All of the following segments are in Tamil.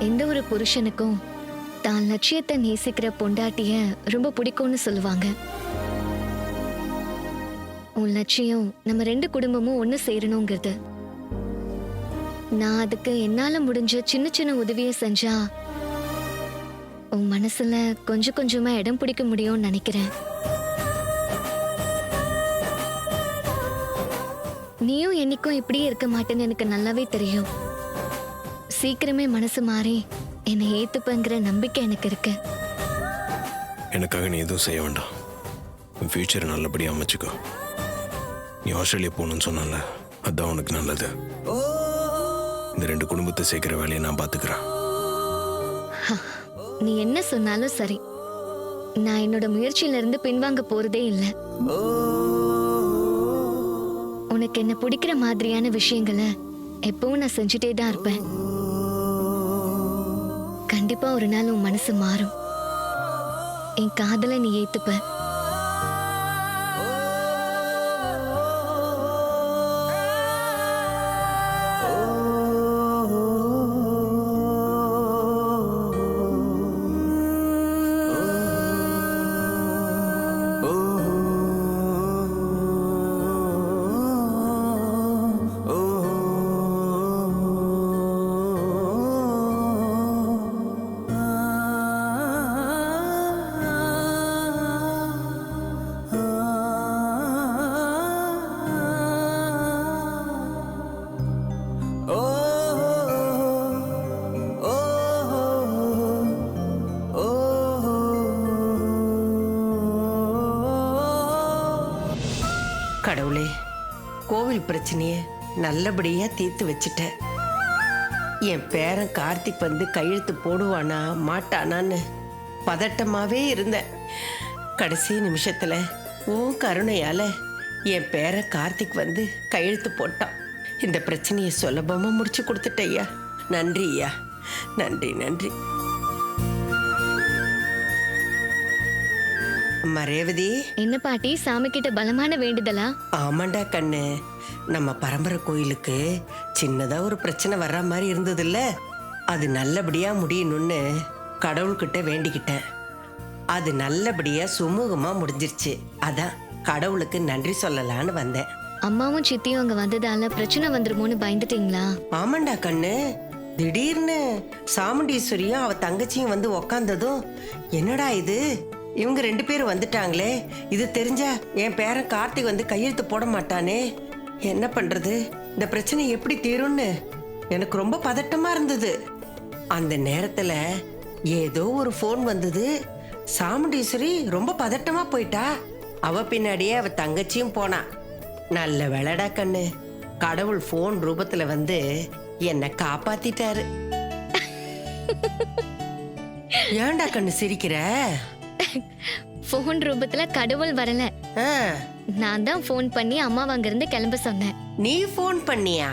எந்த ஒரு புருஷனுக்கும் தான் லட்சியத்தை நேசிக்கிற பொண்டாட்டிய ரொம்ப பிடிக்கும்னு சொல்லுவாங்க. உன் லட்சியம் நம்ம 2 குடும்பமும் ஒண்ணு சேரணுங்கிறது. நான் அதுக்கு என்னால முடிஞ்ச சின்ன சின்ன உதவியை செஞ்சா உன் மனசுல கொஞ்சம் கொஞ்சமா இடம் பிடிக்க முடியும்னு நினைக்கிறேன். நீயும் என்னைக்கும் இப்படியே இருக்க மாட்டேன்னு எனக்கு நல்லாவே தெரியும். சீக்கிரமே மனசு மாறி என்னை ஏத்துப்பங்கிற நம்பிக்கை எனக்கு இருக்கு. எனக்காக நீ எதுவும் செய்ய வேண்டாம். உன் ஃபியூச்சரை நல்லபடியாக அமைச்சுக்கோ. நீ ஆஸ்திரேலியா போகணும்னு சொன்னால, அதுதான் உனக்கு நல்லது. இந்த 2 குடும்பத்தை சேர்க்கிற வேலையை நான் பார்த்துக்கிறேன். நீ என்ன சொன்னாலும் சரி, நான் என்னோட முயற்சியில இருந்து பின்வாங்க போறதே இல்லை. உனக்கு என்ன பிடிக்கிற மாதிரியான விஷயங்களை எப்பவும் நான் செஞ்சுட்டே தான் இருப்பேன். கண்டிப்பா ஒரு நாள் உன் மனசு மாறும். என் காதலை நீ ஏத்துப்ப. கடவுளே, கோவில் பிரச்சனைய நல்லபடியா தீர்த்து வச்சுட்டேன். என் பேரன் கார்த்திக் வந்து கையெழுத்து போடுவானா மாட்டானான்னு பதட்டமாவே இருந்தேன். கடைசி நிமிஷத்துல உன் கருணையால என் பேரன் கார்த்திக் வந்து கையெழுத்து போட்டான். இந்த பிரச்சனையை சுலபமா முடிச்சு கொடுத்துட்ட ஐயா. நன்றி ஐயா, நன்றி நன்றி. அம்மா ரேவதி. என்ன பாட்டி, சாமி கிட்ட பலமான வேண்டுதலா? ஆமாண்டா கண்ணு, நம்ம பரம்பரை கோயிலுக்கு சின்னதா ஒரு பிரச்சனை வர்ற மாதிரி இருந்தது இல்ல, அது நல்லபடியா முடியணும்னு கடவுள்கிட்ட வேண்டிக்கிட்டேன். அது நல்லபடியா சுமூகமா முடிஞ்சிருச்சு. அதான் கடவுளுக்கு நன்றி சொல்லலான்னு வந்தேன். அம்மாவும் சித்தியும் அங்க வந்ததால பிரச்சனை வந்துருமோன்னு பயந்துட்டீங்களா? ஆமாண்டா கண்ணு, திடீர்னு சாமுண்டீஸ்வரியும் அவ தங்கச்சியும் வந்து உக்காந்ததும் என்னடா இது, இவங்க 2 பேரும் வந்துட்டாங்களே, இது தெரிஞ்சா என் பேரன் கார்த்திக் வந்து கையெழுத்து போட மாட்டானே, என்ன பண்றது, இந்த பிரச்சனை எப்படி தீரும்னு எனக்கு ரொம்ப பதட்டமா இருந்தது. அந்த நேரத்துல ஏதோ ஒரு ஃபோன் வந்தது. சாமுண்டீஸ்வரி ரொம்ப பதட்டமா போயிட்டா. அவ பின்னாடியே அவ தங்கச்சியும் போனா. நல்ல வேளைடா கண்ணு, கடவுள் ஃபோன் ரூபத்துல வந்து என்னை காப்பாத்திட்டாரு. ஏன்டா கண்ணு சிரிக்கிற? போன் ரூபத்துல கடவுள் வரல, நான் தான் போன் பண்ணி அம்மாவை அங்க இருந்து கிளம்ப சொன்னேன். நீ போன் பண்ணியா?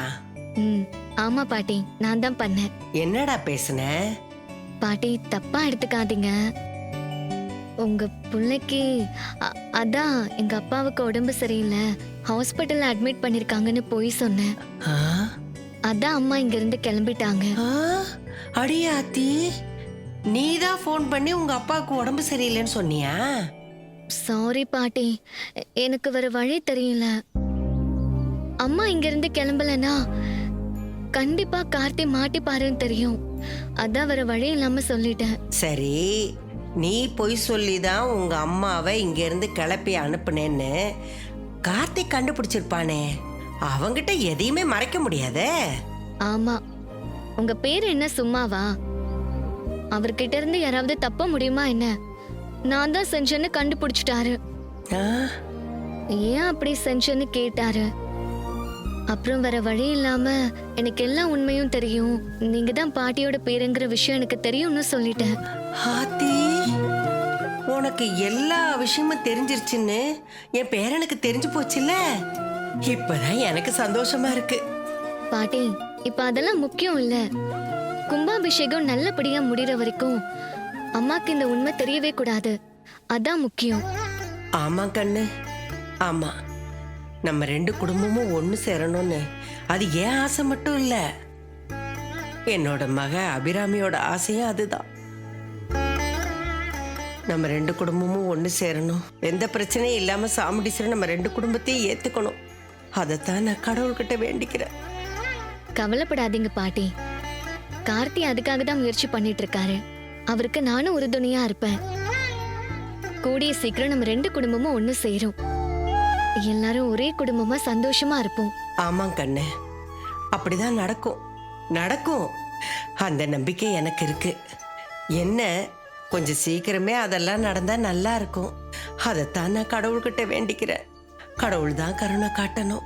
ஆமா பாட்டி, நான் தான் பண்ணேன். என்னடா பேசுன? பாட்டி தப்பா எடுத்துக்காதீங்க. உங்க பிள்ளைக்கு அதான் எங்க அப்பாவுக்கு உடம்பு சரியில்லை, ஹாஸ்பிட்டல்ல அட்மிட் பண்ணிருக்காங்கன்னு போய் சொன்னேன். அதான் அம்மா இங்க இருந்து கிளம்பிட்டாங்க. அடியாத்தி, நீதான் போன் பண்ணி உங்க அப்பாவுக்கு உடம்பு சரியில்லைன்னு சொன்னியா? சாரி பாட்டி, எனக்கு வேற வழி தெரியல. அம்மா இங்க இருந்து கிளம்பலனா கண்டிப்பா கார்த்தி மாட்டிப்பாருன்னு தெரியும். அதான் வேற வழி இல்லாம சொல்லிட்டேன். சரி, நீ பொய் சொல்லிதான் உங்க அம்மாவை இங்க இருந்து கிளப்பி அனுப்புனேன்னு கார்த்திக் கண்டுபிடிச்சிருப்பானே, அவங்கிட்ட எதையுமே மறைக்க முடியாதே. ஆமா, உங்க பேரு என்ன சும்மாவா? அவர்கிட்ட இருந்து யாராவது தப்ப முடியுமா என்ன? நான் தான் செஞ்சேன்னு கண்டுபிடிச்சிட்டாரு. ஏன் அப்படி செஞ்சேன்னு கேட்டாரு. அப்புறம் வேற வழி இல்லாம எனக்கு எல்லா உண்மையும் தெரியும், நீங்க தான் பாட்டியோட பேருங்கிற விஷயம் எனக்கு தெரியும்னு சொல்லிட்டேன். உனக்கு எல்லா விஷயமும் தெரிஞ்சிருச்சுன்னு என் பேரனுக்கு தெரிஞ்சு போச்சுல்ல, இப்பதான் எனக்கு சந்தோஷமா இருக்கு. பாட்டி, இப்ப அதெல்லாம் முக்கியம் இல்ல. கும்பாபிஷேகம் நல்லபடியா முடிகிற வரைக்கும் அம்மாக்கு இந்த உண்மை தெரியவே கூடாது, அதான் முக்கியம். ஆமா கண்ணு, ஆமா, நம்ம 2 குடும்பமும் ஒண்ணு சேரணும்னு அது ஏன் ஆசை மட்டும் இல்ல, என்னோட மக அபிராமியோட ஆசையும் அதுதான். நம்ம ரெண்டு குடும்பமும் ஒன்று சேரணும், எந்த பிரச்சனையும் இல்லாம சாமுண்டீஸ்வரன் நம்ம ரெண்டு குடும்பத்தையும் ஏத்துக்கணும். அதைத்தான் நான் கடவுள்கிட்ட வேண்டிக்கிறேன். கவலைப்படாதீங்க பாட்டி. கார்த்தி அதுக்காக தான் முயற்சி பண்ணிட்டு இருக்காரு. அவருக்கு நானும் உறுதுணையா இருப்பேன். கூடிய சீக்கிரம் நம்ம ரெண்டு குடும்பமும் ஒண்ணு சேரும். எல்லாரும் ஒரே குடும்பமா சந்தோஷமா இருப்போம். ஆமாம் கண்ணு, அப்படிதான் நடக்கும் நடக்கும். அந்த நம்பிக்கை எனக்கு இருக்கு. என்ன கொஞ்சம் சீக்கிரமே அதெல்லாம் நடந்தா நல்லா இருக்கும். அதைத்தான் நான் கடவுள்கிட்ட வேண்டிக்கிறேன். கடவுள் தான் கருணை காட்டணும்.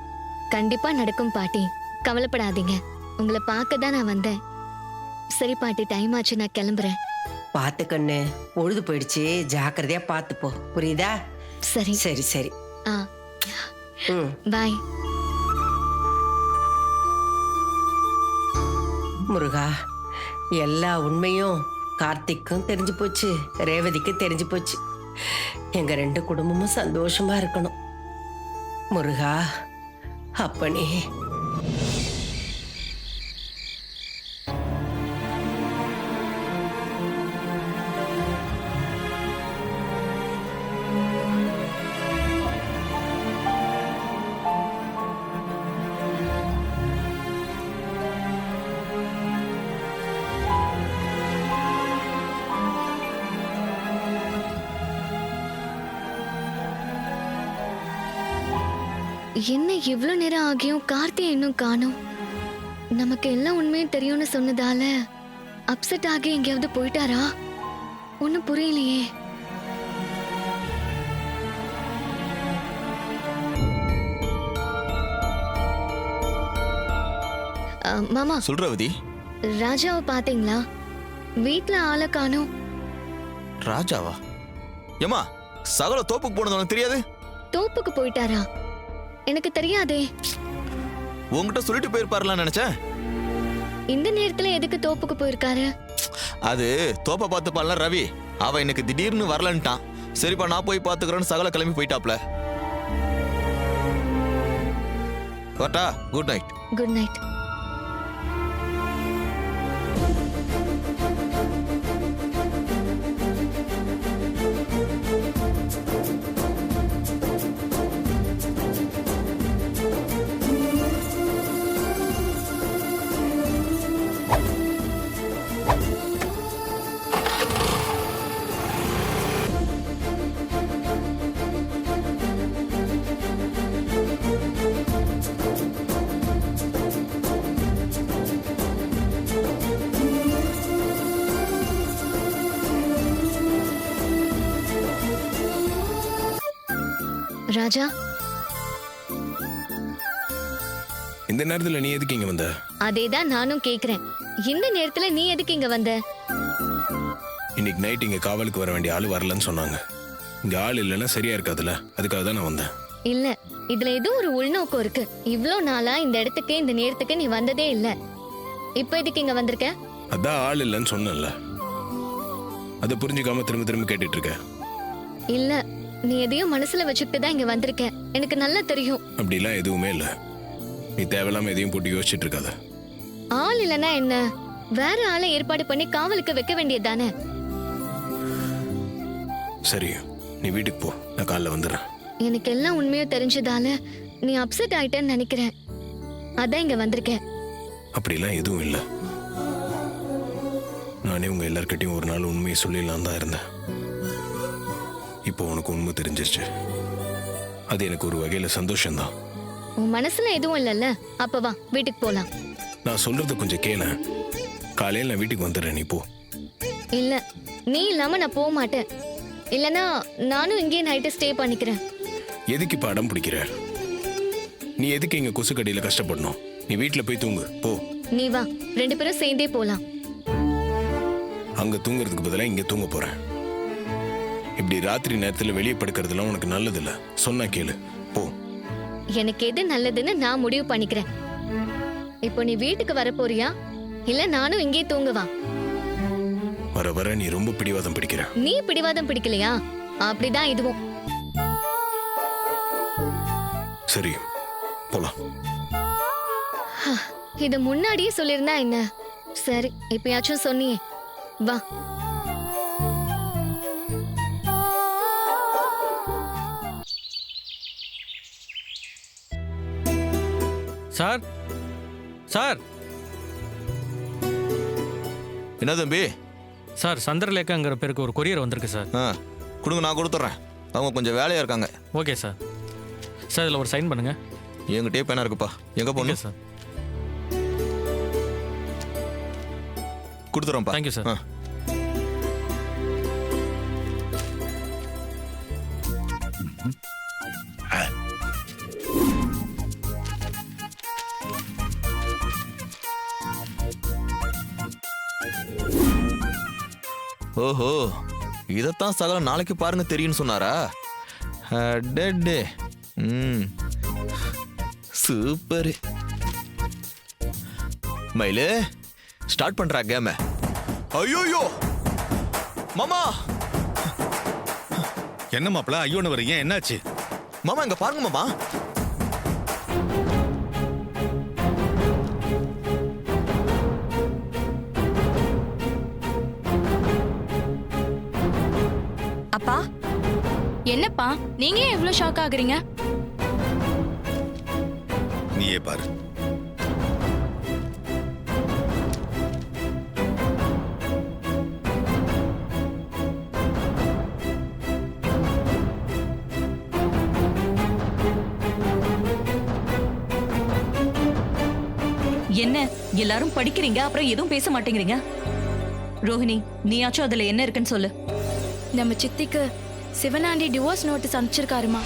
கண்டிப்பா நடக்கும் பாட்டி, கவலைப்படாதீங்க. உங்களை பார்க்க தான் நான் வந்தேன். சரி பாட்டி, டைம் ஆச்சு, நான் கிளம்புறேன். பார்த்து கண்ணு, பொழுது போயிடுச்சு, ஜாக்கிரதையா பார்த்து போ, புரியுதா? சரி சரி சரி. ஆ ம். பாய். முருகா, எல்லா உண்மையும் கார்த்திக்கும் தெரிஞ்சு போச்சு, ரேவதிக்கு தெரிஞ்சு போச்சு. எங்க ரெண்டு குடும்பமும் சந்தோஷமா இருக்கணும். முருகா, அப்பனே. என்ன இவ்ளோ நேரம் ஆகியும் கார்த்தி இன்னும் காணோம்? நமக்கு எல்லாம் உண்மையும் தெரியும்னு சொன்னதால அப்செட் ஆகி எங்கேயாவது போயிட்டாரா? ஒன்னும் புரியலையே. மாமா, சொல்றவதி, ராஜாவை பாத்தீங்களா? வீட்ல ஆளை காணோம். ராஜாவா? ஏமா, சகல தோப்புக்கு போனது உனக்கு தெரியாது? தோப்புக்கு போயிட்டாரா? எனக்கு தெரியாதே. உன்கிட்ட சொல்லிட்டு போயிருப்பாருலாம் நினைச்சேன். இந்த நேரத்துல எதுக்கு தோப்புக்கு போயிருக்காரு? அது தோப்பை பார்த்து பாடல ரவி. அவன் எனக்கு திடீர்னு வரலன்ட்டான். சரிப்பா நான் போய் பாத்துக்கிறேன்னு சகல கிளம்பி போயிட்டாப்ல. வரட்டா? Good night. Good night. Raja, இந்த நேரத்துல நீ எதுக்கு இங்க வந்த? அதேதான் நானும் கேக்குறேன். இந்த நேரத்துல நீ எதுக்கு இங்க வந்த? இன்னைக்கு நைட் இங்க காவலுக்கு வர வேண்டிய ஆளு வரலன்னு சொன்னாங்க. இங்க ஆள் இல்லைன்னா சரியா இருக்காதுல்ல, அதுக்காக தான் நான் வந்தேன். இல்ல, இதுல ஏதோ ஒரு உள்நோக்கம் இருக்கு. இவ்ளோ நாளா இந்த இடத்துக்கு இந்த நேரத்துக்கு நீ வந்ததே இல்ல. இப்ப எதுக்கு இங்க வந்திருக்க? அதான் ஆள் இல்லைன்னு சொன்னேன்ல, அதை புரிஞ்சுக்காம திரும்ப திரும்ப கேட்டுட்டு இருக்க. இல்ல, நீ எதையும் மனசுல வச்சுக்கிட்டு தான் இங்க வந்திருக்க. எனக்கு நல்லா தெரியும். அப்படிலாம் எதுவுமே இல்ல. நீ தேவையில்லாம எதையும் போட்டு யோசிச்சுட்டு இருக்காத. ஆள் இல்லனா என்ன? வேற ஆளை ஏற்பாடு பண்ணி காவலுக்கு வைக்க வேண்டியதுதானே? சரி, நீ வீட்டுக்கு போ, நான் காலைல வந்துடுறேன். எனக்கு எல்லாம் உண்மையும் தெரிஞ்சதால நீ அப்செட் ஆயிட்டேன்னு நினைக்கிறேன். அதான் இங்க வந்திருக்கேன். அப்படிலாம் எதுவும் இல்லை. நானே உங்க எல்லார்கிட்டையும் ஒரு நாள் உண்மையை சொல்லிடலாம் தான் இருந்தேன். இப்போ உனக்கு உண்மை தெரிஞ்சிருச்சு. அது எனக்கு ஒரு வகையில சந்தோஷம்தான். உன் மனசுல எதுவும் இல்லல்ல? அப்ப வா, வீட்டுக்கு போலாம். நான் சொல்றத கொஞ்சம் கேள. காலையில் நான் வீட்டுக்கு வந்துடுறேன், நீ போ. இல்ல, நீ இல்லாம நான் போக மாட்டேன். இல்லனா நானும் இங்கே நைட்டு ஸ்டே பண்ணிக்கிறேன். எதுக்கு இப்ப அடம் பிடிக்கிற? நீ எதுக்கு இங்க கொசுக்கடியில கஷ்டப்படணும்? நீ வீட்டுல போய் தூங்கு, போ. நீ வா, ரெண்டு பேரும் சேர்ந்தே போலாம். அங்க தூங்குறதுக்கு பதிலா இங்க தூங்க போறேன். இப்படி ராத்திரி நேரத்துல வெளியே படுக்கிறதுலாம் உனக்கு நல்லது இல்ல. சொன்னா கேளு, போ. எனக்கு எது நல்லதுன்னு நான் முடிவு பண்ணிக்கிறேன். இப்போ நீ வீட்டுக்கு வர போறியா இல்ல நானும் இங்கே தூங்குவா? வர வர நீ ரொம்ப பிடிவாதம் பிடிக்கிற. நீ பிடிவாதம் பிடிக்கலையா? அப்படிதான் இதுவும். சரி, போலாம். இது முன்னாடியே சொல்லிருந்தா என்ன? சரி இப்பயாச்சும் சொன்னியே வா. சார் சார் என்ன தம்பி? சார் சந்திரலேகாங்கிற பேருக்கு ஒரு கொரியர் வந்திருக்கு சார். ஆ கொடுங்க, நான் கொடுத்துட்றேன். அவங்க கொஞ்சம் வேலையாக இருக்காங்க. Okay sir. சார் இதில் ஒரு சைன் பண்ணுங்க. என்கிட்டயே பேனா இருக்குப்பா. எங்கே ஓகே போகணும்? சார். கொடுத்துறோம்ப்பா. Thank you sir. ஆ. ஓஹோ, இதைத்தான் சகலம் நாளைக்கு பாருங்க தெரியும்னு சொன்னாரா? Day super. மயிலு ஸ்டார்ட் பண்றா கேம. ஐயோயோ மாமா, என்ன மாப்பிள ஐயோன்னு வரீங்க? என்னாச்சு? மாமா இங்க பாருங்க மாமா. அப்பா, என்னப்பா நீங்க ஏன் இவ்ளோ ஷாக் ஆகுறீங்க? நீயே பாரு. என்ன எல்லாரும் படிக்கிறீங்க, அப்புறம் எதுவும் பேச மாட்டேங்கிறீங்க? ரோஹிணி, நீயாச்சும் அதுல என்ன இருக்குன்னு சொல்லு. நம்ம சித்திக்கு சிவனாண்டி டிவோர்ஸ் நோட்டீஸ் அனுப்பிச்சிருக்காருமா.